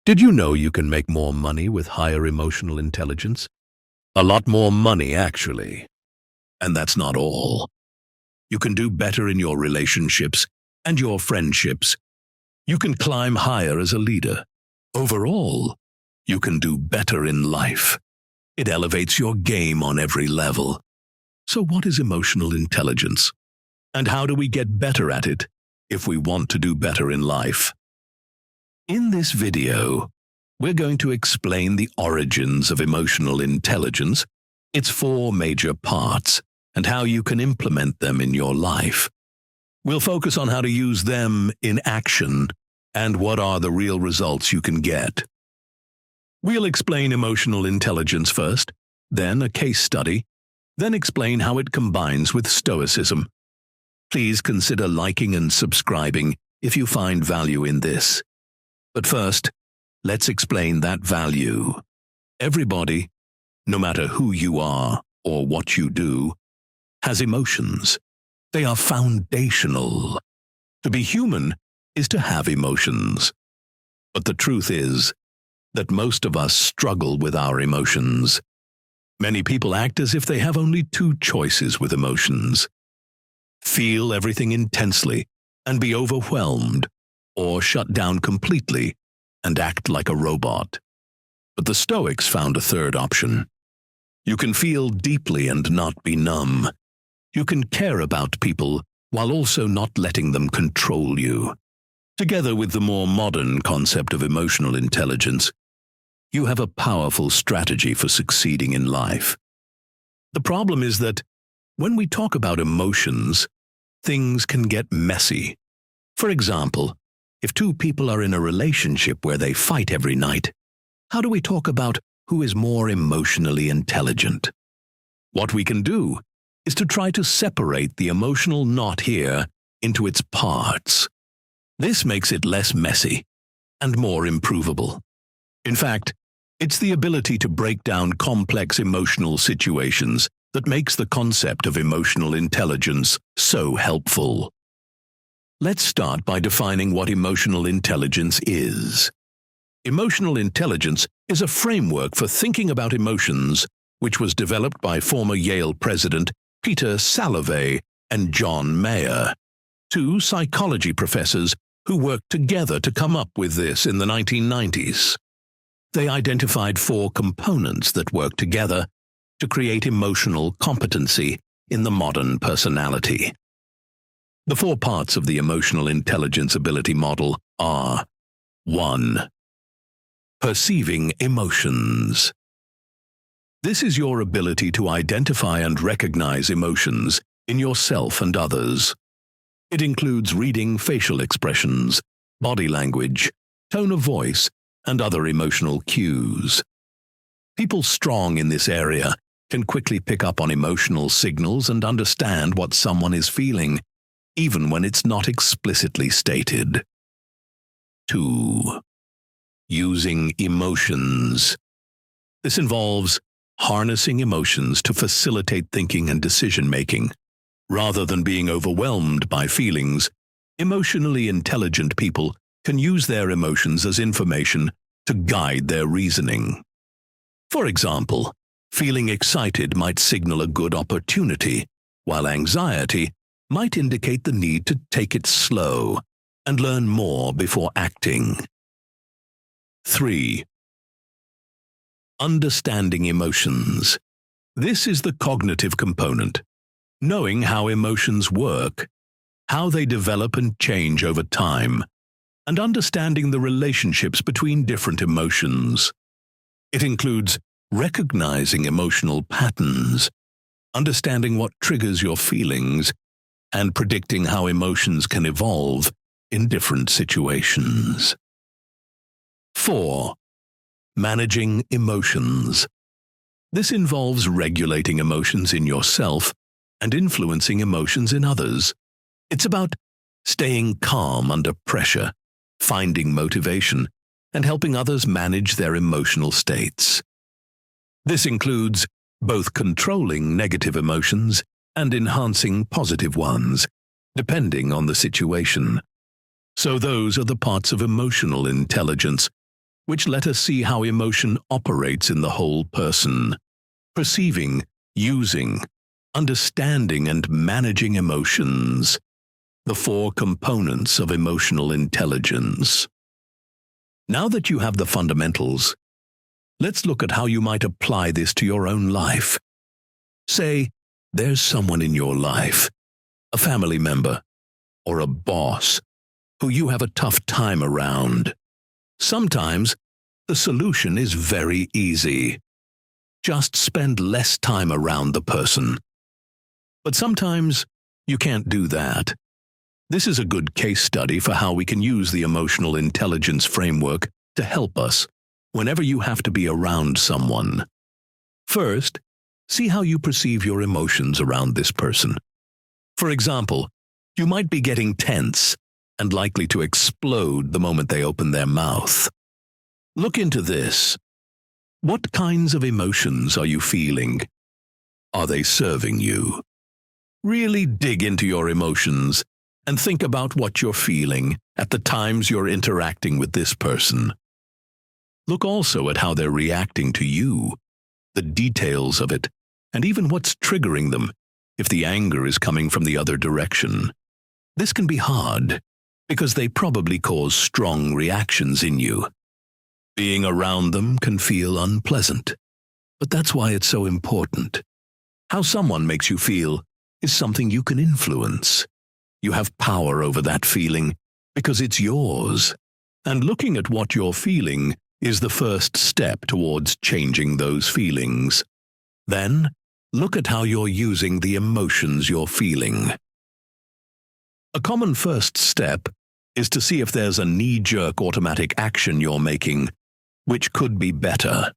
Did you know you can make more money with higher emotional intelligence? A lot more money, actually. And that's not all. You can do better in your relationships and your friendships. You can climb higher as a leader. Overall, you can do better in life. It elevates your game on every level. So what is emotional intelligence? And how do we get better at it if we want to do better in life? In this video, we're going to explain the origins of emotional intelligence, its 4 major parts, and how you can implement them in your life. We'll focus on how to use them in action and what are the real results you can get. We'll explain emotional intelligence first, then a case study, then explain how it combines with Stoicism. Please consider liking and subscribing if you find value in this. But first, let's explain that value. Everybody, no matter who you are or what you do, has emotions. They are foundational. To be human is to have emotions. But the truth is that most of us struggle with our emotions. Many people act as if they have only 2 choices with emotions: feel everything intensely and be overwhelmed, or shut down completely and act like a robot. But the Stoics found a third option. You can feel deeply and not be numb. You can care about people while also not letting them control you. Together with the more modern concept of emotional intelligence, you have a powerful strategy for succeeding in life. The problem is that when we talk about emotions, things can get messy. For example, if 2 people are in a relationship where they fight every night, how do we talk about who is more emotionally intelligent? What we can do is to try to separate the emotional knot here into its parts. This makes it less messy and more improvable. In fact, it's the ability to break down complex emotional situations that makes the concept of emotional intelligence so helpful. Let's start by defining what emotional intelligence is. Emotional intelligence is a framework for thinking about emotions which was developed by former Yale president Peter Salovey and John Mayer, 2 psychology professors who worked together to come up with this in the 1990s. They identified 4 components that work together to create emotional competency in the modern personality. The 4 parts of the emotional intelligence ability model are: 1. Perceiving emotions. This is your ability to identify and recognize emotions in yourself and others. It includes reading facial expressions, body language, tone of voice, and other emotional cues. People strong in this area can quickly pick up on emotional signals and understand what someone is feeling, even when it's not explicitly stated. 2. Using emotions. This involves harnessing emotions to facilitate thinking and decision-making. Rather than being overwhelmed by feelings, emotionally intelligent people can use their emotions as information to guide their reasoning. For example, feeling excited might signal a good opportunity, while anxiety might indicate the need to take it slow and learn more before acting. 3. Understanding emotions. This is the cognitive component. Knowing how emotions work, how they develop and change over time, and understanding the relationships between different emotions. It includes recognizing emotional patterns, understanding what triggers your feelings, and predicting how emotions can evolve in different situations. 4. Managing emotions. This involves regulating emotions in yourself and influencing emotions in others. It's about staying calm under pressure, finding motivation, and helping others manage their emotional states. This includes both controlling negative emotions and enhancing positive ones, depending on the situation. So those are the parts of emotional intelligence which let us see how emotion operates in the whole person. Perceiving, using, understanding and managing emotions. The 4 components of emotional intelligence. Now that you have the fundamentals, let's look at how you might apply this to your own life. Say, there's someone in your life, a family member, or a boss, who you have a tough time around. Sometimes, the solution is very easy. Just spend less time around the person. But sometimes, you can't do that. This is a good case study for how we can use the emotional intelligence framework to help us whenever you have to be around someone. First, see how you perceive your emotions around this person. For example, you might be getting tense and likely to explode the moment they open their mouth. Look into this. What kinds of emotions are you feeling? Are they serving you? Really dig into your emotions and think about what you're feeling at the times you're interacting with this person. Look also at how they're reacting to you, the details of it, and even what's triggering them if the anger is coming from the other direction. This can be hard because they probably cause strong reactions in you. Being around them can feel unpleasant, but that's why it's so important. How someone makes you feel is something you can influence. You have power over that feeling because it's yours, and looking at what you're feeling is the first step towards changing those feelings. Then, look at how you're using the emotions you're feeling. A common first step is to see if there's a knee-jerk automatic action you're making, which could be better.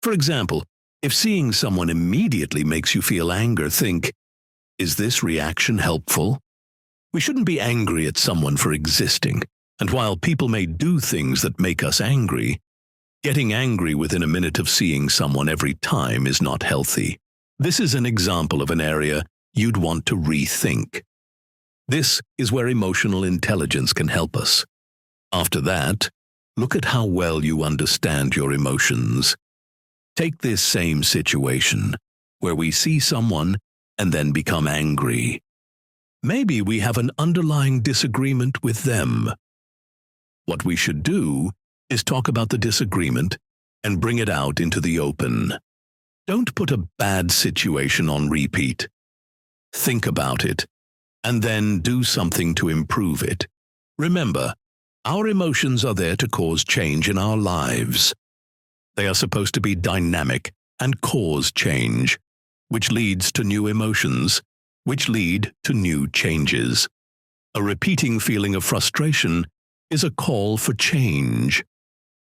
For example, if seeing someone immediately makes you feel anger, think, is this reaction helpful? We shouldn't be angry at someone for existing, and while people may do things that make us angry, getting angry within a minute of seeing someone every time is not healthy. This is an example of an area you'd want to rethink. This is where emotional intelligence can help us. After that, look at how well you understand your emotions. Take this same situation, where we see someone and then become angry. Maybe we have an underlying disagreement with them. What we should do is talk about the disagreement and bring it out into the open. Don't put a bad situation on repeat. Think about it, and then do something to improve it. Remember, our emotions are there to cause change in our lives. They are supposed to be dynamic and cause change, which leads to new emotions, which lead to new changes. A repeating feeling of frustration is a call for change.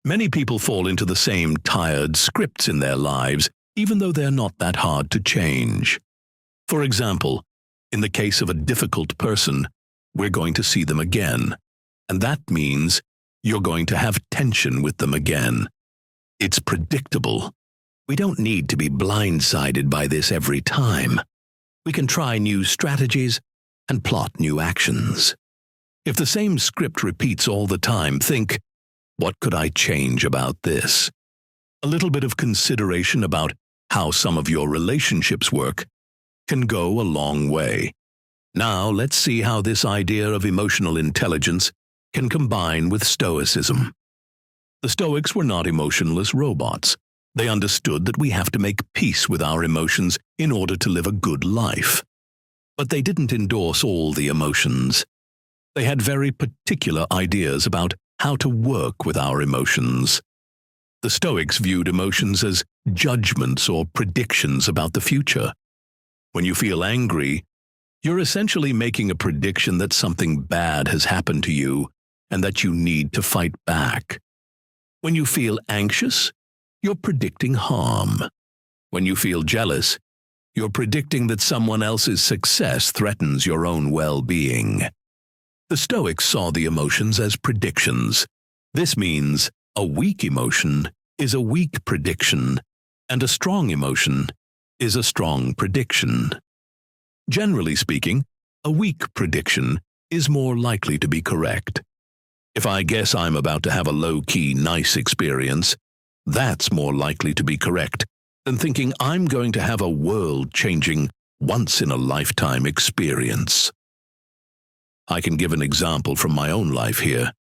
Many people fall into the same tired scripts in their lives, even though they're not that hard to change. For example, in the case of a difficult person, we're going to see them again, and that means you're going to have tension with them again. It's predictable. We don't need to be blindsided by this every time. We can try new strategies and plot new actions. If the same script repeats all the time, think, what could I change about this? A little bit of consideration about how some of your relationships work can go a long way. Now let's see how this idea of emotional intelligence can combine with Stoicism. The Stoics were not emotionless robots. They understood that we have to make peace with our emotions in order to live a good life. But they didn't endorse all the emotions. They had very particular ideas about how to work with our emotions. The Stoics viewed emotions as judgments or predictions about the future. When you feel angry, you're essentially making a prediction that something bad has happened to you and that you need to fight back. When you feel anxious, you're predicting harm. When you feel jealous, you're predicting that someone else's success threatens your own well-being. The Stoics saw the emotions as predictions. This means a weak emotion is a weak prediction, and a strong emotion is a strong prediction. Generally speaking, a weak prediction is more likely to be correct. If I guess I'm about to have a low-key nice experience, that's more likely to be correct than thinking I'm going to have a world-changing, once-in-a-lifetime experience. I can give an example from my own life here.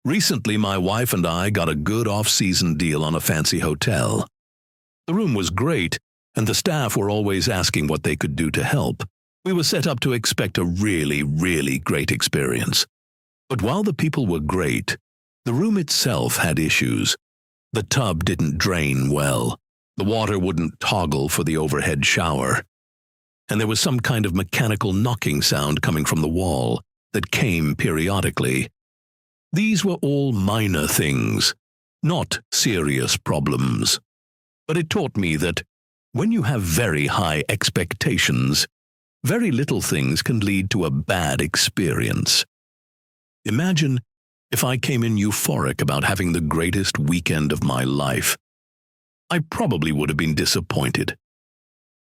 Recently, my wife and I got a good off-season deal on a fancy hotel. The room was great, and the staff were always asking what they could do to help. We were set up to expect a really, really great experience. But while the people were great, the room itself had issues. The tub didn't drain well. The water wouldn't toggle for the overhead shower. And there was some kind of mechanical knocking sound coming from the wall that came periodically. These were all minor things, not serious problems. But it taught me that when you have very high expectations, very little things can lead to a bad experience. Imagine if I came in euphoric about having the greatest weekend of my life. I probably would have been disappointed.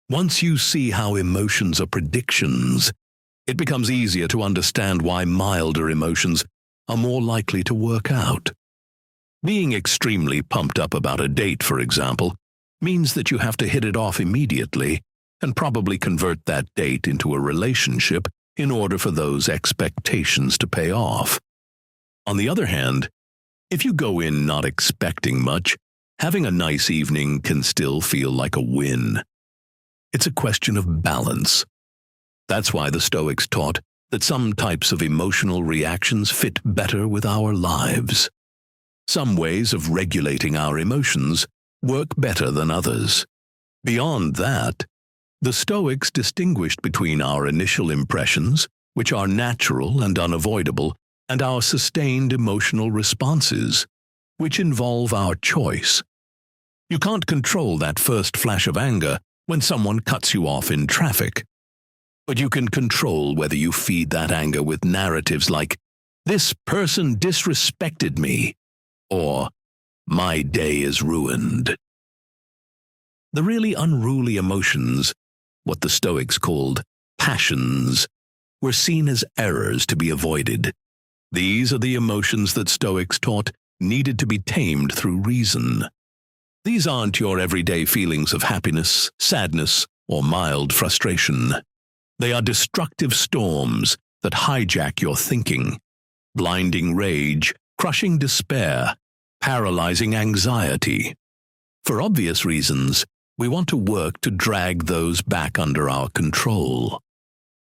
Once you see how emotions are predictions, it becomes easier to understand why milder emotions are more likely to work out. Being extremely pumped up about a date, for example, means that you have to hit it off immediately and probably convert that date into a relationship in order for those expectations to pay off. On the other hand, if you go in not expecting much, having a nice evening can still feel like a win. It's a question of balance. That's why the Stoics taught that some types of emotional reactions fit better with our lives. Some ways of regulating our emotions work better than others. Beyond that, the Stoics distinguished between our initial impressions, which are natural and unavoidable, and our sustained emotional responses, which involve our choice. You can't control that first flash of anger when someone cuts you off in traffic. But you can control whether you feed that anger with narratives like, "This person disrespected me," or "My day is ruined." The really unruly emotions, what the Stoics called passions, were seen as errors to be avoided. These are the emotions that Stoics taught needed to be tamed through reason. These aren't your everyday feelings of happiness, sadness, or mild frustration. They are destructive storms that hijack your thinking, blinding rage, crushing despair, paralyzing anxiety. For obvious reasons, we want to work to drag those back under our control.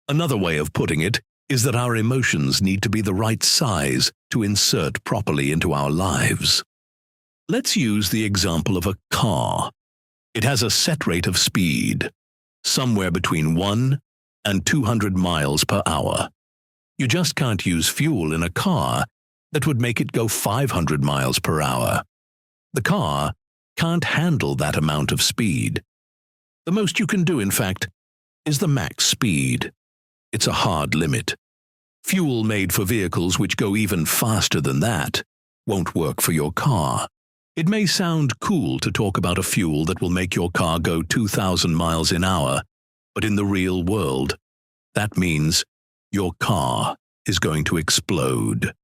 Another way of putting it is that our emotions need to be the right size to insert properly into our lives. Let's use the example of a car. It has a set rate of speed, somewhere between 1 and 200 miles per hour. You just can't use fuel in a car that would make it go 500 miles per hour. The car can't handle that amount of speed. The most you can do, in fact, is the max speed. It's a hard limit. Fuel made for vehicles which go even faster than that won't work for your car. It may sound cool to talk about a fuel that will make your car go 2,000 miles an hour, but in the real world, that means your car is going to explode.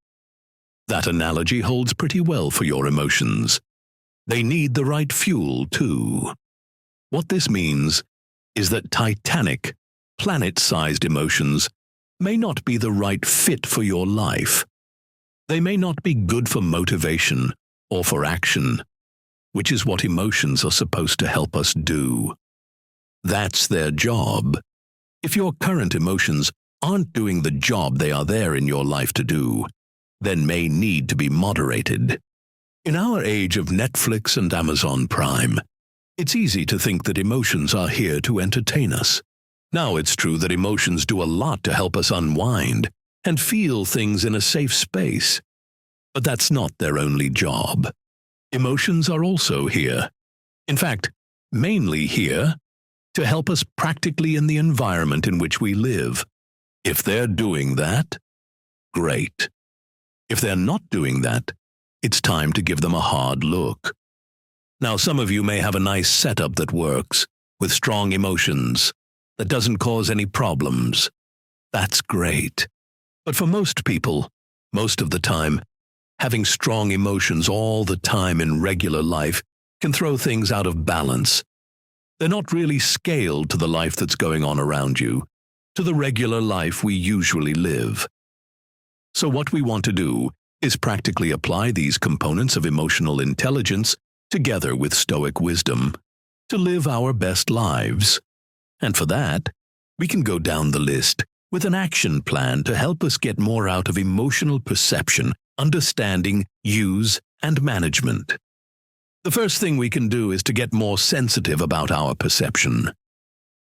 That analogy holds pretty well for your emotions. They need the right fuel, too. What this means is that titanic, planet-sized emotions may not be the right fit for your life. They may not be good for motivation or for action, which is what emotions are supposed to help us do. That's their job. If your current emotions aren't doing the job they are there in your life to do, then may need to be moderated. In our age of Netflix and Amazon Prime, it's easy to think that emotions are here to entertain us. Now, it's true that emotions do a lot to help us unwind and feel things in a safe space. But that's not their only job. Emotions are also here. In fact, mainly here to help us practically in the environment in which we live. If they're doing that, great. If they're not doing that, it's time to give them a hard look. Now, some of you may have a nice setup that works, with strong emotions, that doesn't cause any problems. That's great. But for most people, Most of the time, having strong emotions all the time in regular life can throw things out of balance. They're not really scaled to the life that's going on around you, to the regular life we usually live. So what we want to do is practically apply these components of emotional intelligence together with Stoic wisdom to live our best lives. And for that, we can go down the list with an action plan to help us get more out of emotional perception, understanding, use, and management. The first thing we can do is to get more sensitive about our perception.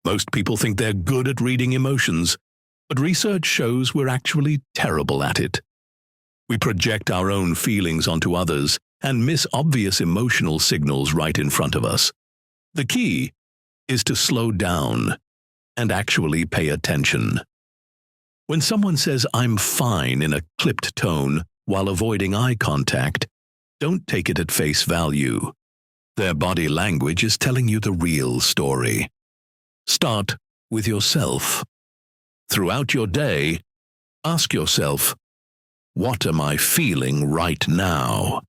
Most people think they're good at reading emotions, but research shows we're actually terrible at it. We project our own feelings onto others and miss obvious emotional signals right in front of us. The key is to slow down and actually pay attention. When someone says, "I'm fine," in a clipped tone while avoiding eye contact, don't take it at face value. Their body language is telling you the real story. Start with yourself. Throughout your day, ask yourself, what am I feeling right now?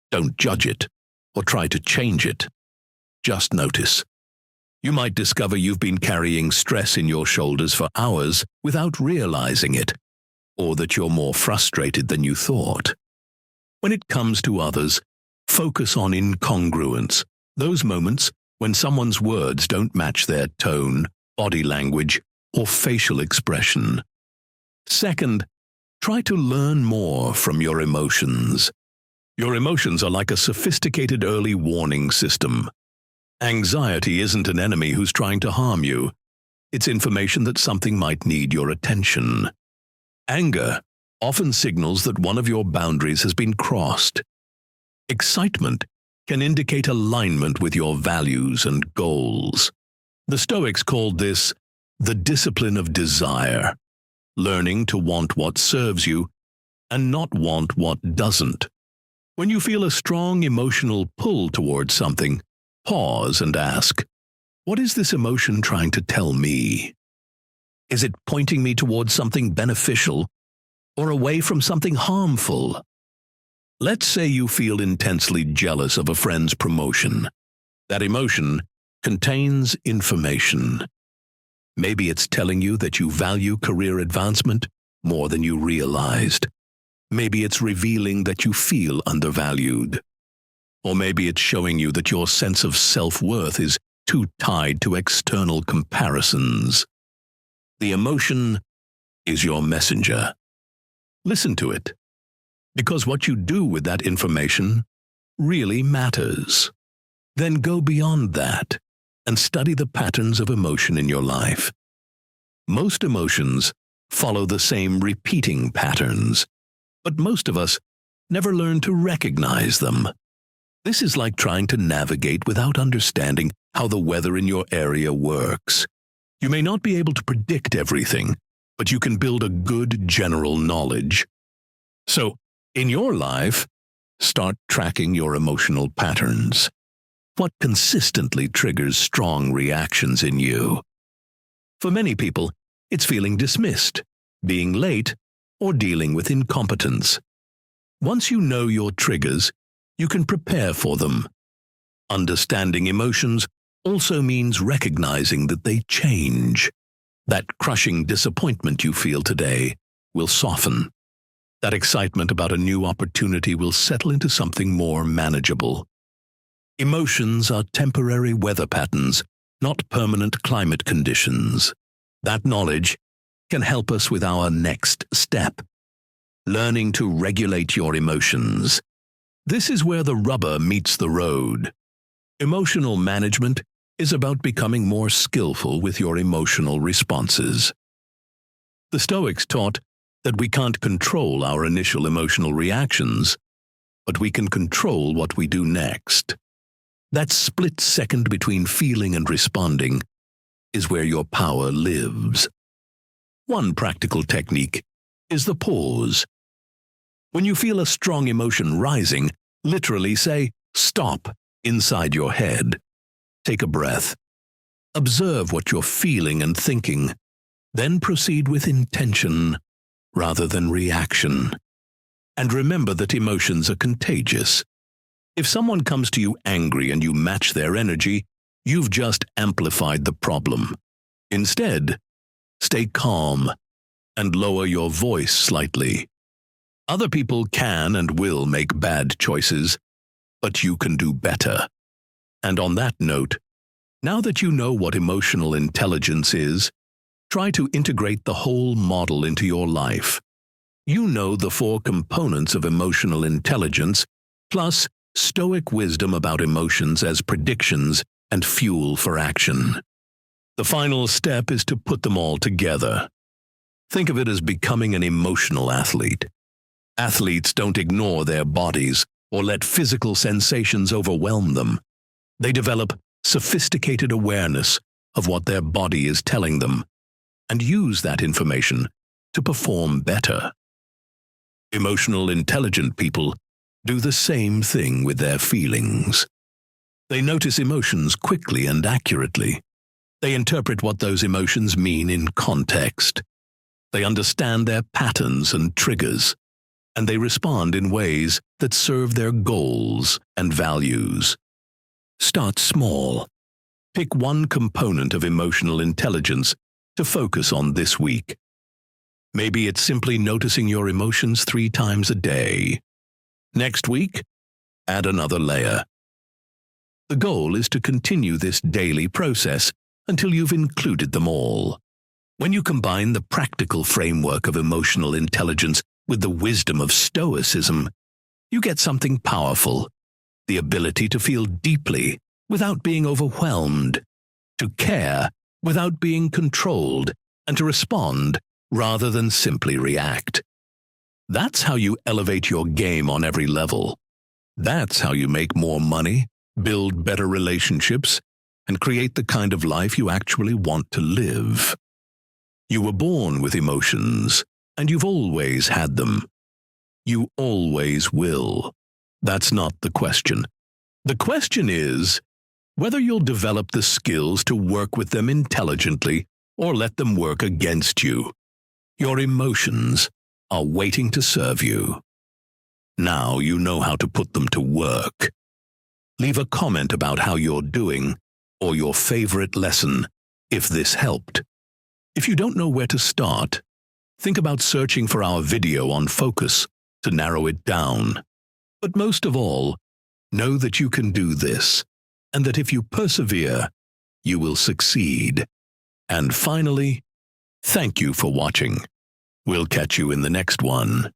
Don't judge it or try to change it. Just notice. You might discover you've been carrying stress in your shoulders for hours without realizing it, or that you're more frustrated than you thought. When it comes to others, focus on incongruence, those moments when someone's words don't match their tone, body language, or facial expression. Second, try to learn more from your emotions. Your emotions are like a sophisticated early warning system. Anxiety isn't an enemy who's trying to harm you. It's information that something might need your attention. Anger often signals that one of your boundaries has been crossed. Excitement can indicate alignment with your values and goals. The Stoics called this the discipline of desire, learning to want what serves you and not want what doesn't. When you feel a strong emotional pull towards something, pause and ask, what is this emotion trying to tell me? Is it pointing me towards something beneficial or away from something harmful? Let's say you feel intensely jealous of a friend's promotion. That emotion contains information. Maybe it's telling you that you value career advancement more than you realized. Maybe it's revealing that you feel undervalued. Or maybe it's showing you that your sense of self-worth is too tied to external comparisons. The emotion is your messenger. Listen to it, because what you do with that information really matters. Then go beyond that and study the patterns of emotion in your life. Most emotions follow the same repeating patterns, but most of us never learn to recognize them. This is like trying to navigate without understanding how the weather in your area works. You may not be able to predict everything, but you can build a good general knowledge. So, in your life, start tracking your emotional patterns. What consistently triggers strong reactions in you? For many people, it's feeling dismissed, being late, or dealing with incompetence. Once you know your triggers, you can prepare for them. Understanding emotions also means recognizing that they change. That crushing disappointment you feel today will soften. That excitement about a new opportunity will settle into something more manageable. Emotions are temporary weather patterns, not permanent climate conditions. That knowledge can help us with our next step, learning to regulate your emotions. This is where the rubber meets the road. Emotional management is about becoming more skillful with your emotional responses. The Stoics taught that we can't control our initial emotional reactions, but we can control what we do next. That split second between feeling and responding is where your power lives. One practical technique is the pause. When you feel a strong emotion rising, literally say, "Stop," inside your head. Take a breath. Observe what you're feeling and thinking. Then proceed with intention rather than reaction. And remember that emotions are contagious. If someone comes to you angry and you match their energy, you've just amplified the problem. Instead, stay calm and lower your voice slightly. Other people can and will make bad choices, but you can do better. And on that note, now that you know what emotional intelligence is, try to integrate the whole model into your life. You know the 4 components of emotional intelligence, plus Stoic wisdom about emotions as predictions and fuel for action. The final step is to put them all together. Think of it as becoming an emotional athlete. Athletes don't ignore their bodies or let physical sensations overwhelm them. They develop sophisticated awareness of what their body is telling them and use that information to perform better. Emotional intelligent people do the same thing with their feelings. They notice emotions quickly and accurately. They interpret what those emotions mean in context. They understand their patterns and triggers, and they respond in ways that serve their goals and values. Start small. Pick one component of emotional intelligence to focus on this week. Maybe it's simply noticing your emotions 3 times a day. Next week, add another layer. The goal is to continue this daily process until you've included them all. When you combine the practical framework of emotional intelligence with the wisdom of Stoicism, you get something powerful: the ability to feel deeply without being overwhelmed, to care without being controlled, and to respond rather than simply react. That's how you elevate your game on every level. That's how you make more money, build better relationships, and create the kind of life you actually want to live. You were born with emotions, and you've always had them. You always will. That's not the question. The question is whether you'll develop the skills to work with them intelligently or let them work against you. Your emotions are waiting to serve you. Now you know how to put them to work. Leave a comment about how you're doing or your favorite lesson if this helped. If you don't know where to start, think about searching for our video on focus to narrow it down. But most of all, know that you can do this, and that if you persevere, you will succeed. And finally, thank you for watching. We'll catch you in the next one.